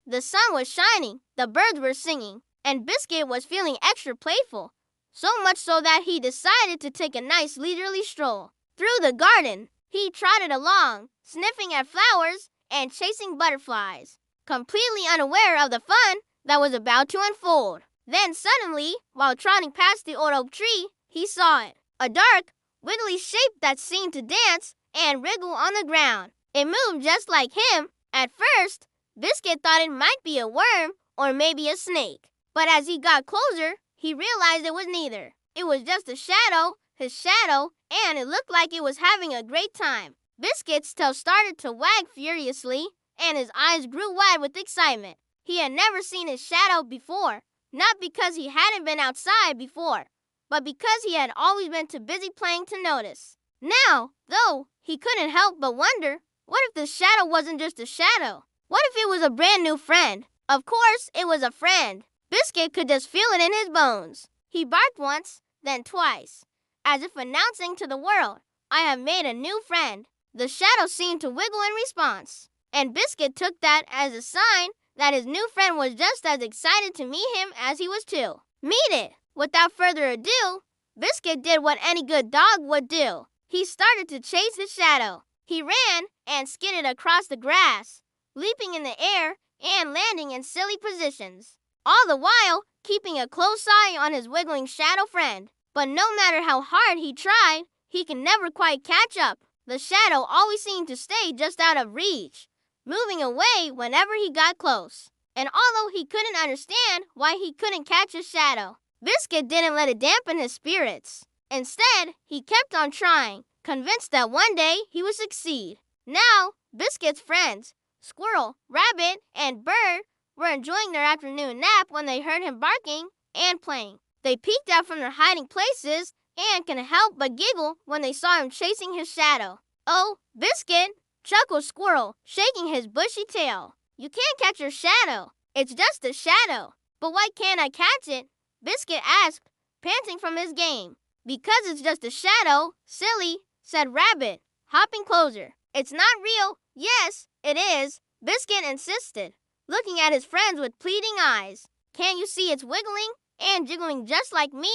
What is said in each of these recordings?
The sun was shining, the birds were singing, and Biscuit was feeling extra playful. So much so that he decided to take a nice leisurely stroll through the garden. He trotted along, sniffing at flowers and chasing butterflies, completely unaware of the fun that was about to unfold. Then suddenly, while trotting past the old oak tree, he saw it. A dark, wiggly shape that seemed to dance and wriggle on the ground. It moved just like him. At first, Biscuit thought it might be a worm or maybe a snake. But as he got closer, he realized it was neither. It was just a shadow, his shadow, and it looked like it was having a great time. Biscuit's tail started to wag furiously, and his eyes grew wide with excitement. He had never seen his shadow before, not because he hadn't been outside before, but because he had always been too busy playing to notice. Now, though, he couldn't help but wonder, what if the shadow wasn't just a shadow? What if it was a brand new friend? Of course, it was a friend. Biscuit could just feel it in his bones. He barked once, then twice, as if announcing to the world, I have made a new friend. The shadow seemed to wiggle in response, and Biscuit took that as a sign that his new friend was just as excited to meet him as he was too. Meet it! Without further ado, Biscuit did what any good dog would do. He started to chase his shadow. He ran and skidded across the grass, leaping in the air and landing in silly positions, all the while keeping a close eye on his wiggling shadow friend. But no matter how hard he tried, he could never quite catch up. The shadow always seemed to stay just out of reach, moving away whenever he got close. And although he couldn't understand why he couldn't catch his shadow, Biscuit didn't let it dampen his spirits. Instead, he kept on trying, convinced that one day he would succeed. Now, Biscuit's friends, Squirrel, Rabbit, and Bird, were enjoying their afternoon nap when they heard him barking and playing. They peeked out from their hiding places and couldn't help but giggle when they saw him chasing his shadow. "Oh, Biscuit," chuckled Squirrel, shaking his bushy tail. "You can't catch your shadow. It's just a shadow." "But why can't I catch it?" Biscuit asked, panting from his game. "Because it's just a shadow, silly," said Rabbit, hopping closer. "It's not real." "Yes, it is," Biscuit insisted, looking at his friends with pleading eyes. "Can't you see it's wiggling and jiggling just like me?"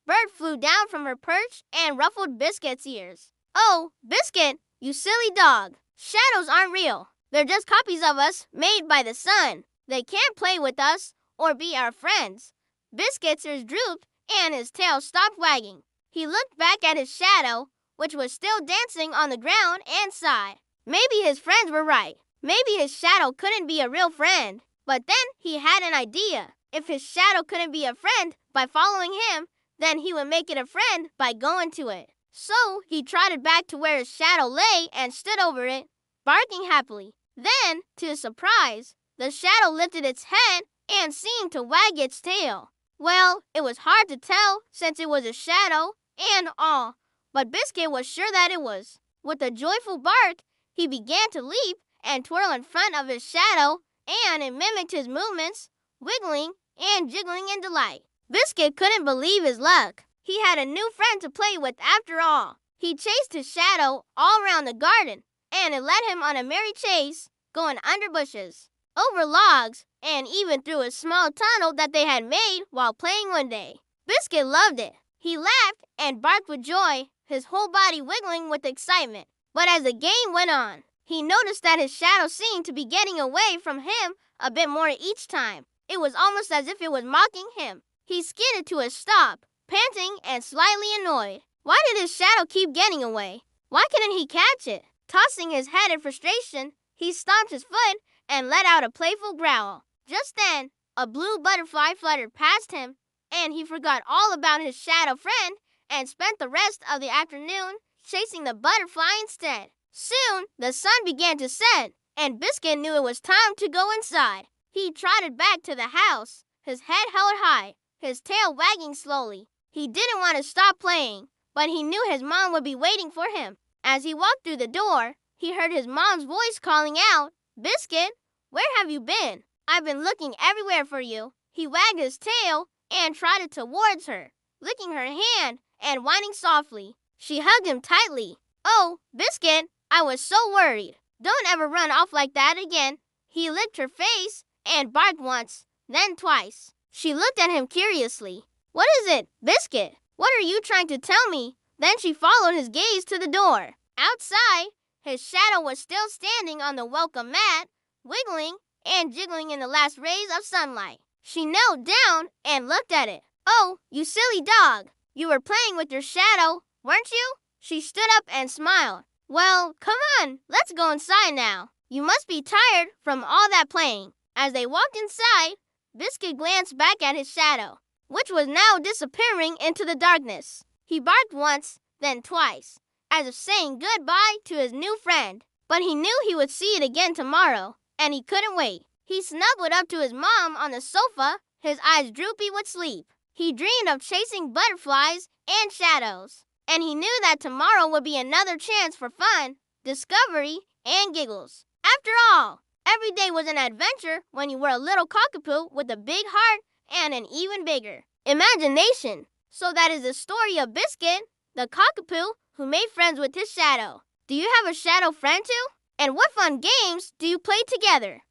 Bird flew down from her perch and ruffled Biscuit's ears. "Oh, Biscuit, you silly dog. Shadows aren't real. They're just copies of us made by the sun. They can't play with us or be our friends." Biscuit's ears drooped and his tail stopped wagging. He looked back at his shadow, which was still dancing on the ground, and sighed. Maybe his friends were right. Maybe his shadow couldn't be a real friend. But then he had an idea. If his shadow couldn't be a friend by following him, then he would make it a friend by going to it. So he trotted back to where his shadow lay and stood over it, barking happily. Then, to his surprise, the shadow lifted its head and seemed to wag its tail. Well, it was hard to tell since it was a shadow and all, but Biscuit was sure that it was. With a joyful bark, he began to leap and twirl in front of his shadow, and it mimicked his movements, wiggling and jiggling in delight. Biscuit couldn't believe his luck. He had a new friend to play with after all. He chased his shadow all around the garden, and it led him on a merry chase, going under bushes, over logs, and even through a small tunnel that they had made while playing one day. Biscuit loved it. He laughed and barked with joy, his whole body wiggling with excitement. But as the game went on, he noticed that his shadow seemed to be getting away from him a bit more each time. It was almost as if it was mocking him. He skidded to a stop, panting and slightly annoyed. Why did his shadow keep getting away? Why couldn't he catch it? Tossing his head in frustration, he stomped his foot and let out a playful growl. Just then, a blue butterfly fluttered past him, and he forgot all about his shadow friend and spent the rest of the afternoon chasing the butterfly instead. Soon, the sun began to set, and Biscuit knew it was time to go inside. He trotted back to the house, his head held high, his tail wagging slowly. He didn't want to stop playing, but he knew his mom would be waiting for him. As he walked through the door, he heard his mom's voice calling out, "Biscuit, where have you been? I've been looking everywhere for you." He wagged his tail and trotted towards her, licking her hand and whining softly. She hugged him tightly. "Oh, Biscuit, I was so worried. Don't ever run off like that again." He licked her face and barked once, then twice. She looked at him curiously. "What is it, Biscuit? What are you trying to tell me?" Then she followed his gaze to the door. Outside, his shadow was still standing on the welcome mat, wiggling and jiggling in the last rays of sunlight. She knelt down and looked at it. "Oh, you silly dog. You were playing with your shadow, weren't you?" She stood up and smiled. "Well, come on, let's go inside now. You must be tired from all that playing." As they walked inside, Biscuit glanced back at his shadow, which was now disappearing into the darkness. He barked once, then twice, as if saying goodbye to his new friend. But he knew he would see it again tomorrow, and he couldn't wait. He snuggled up to his mom on the sofa, his eyes droopy with sleep. He dreamed of chasing butterflies and shadows, and he knew that tomorrow would be another chance for fun, discovery, and giggles. After all, every day was an adventure when you were a little cockapoo with a big heart and an even bigger imagination. So that is the story of Biscuit, the cockapoo who made friends with his shadow. Do you have a shadow friend too? And what fun games do you play together?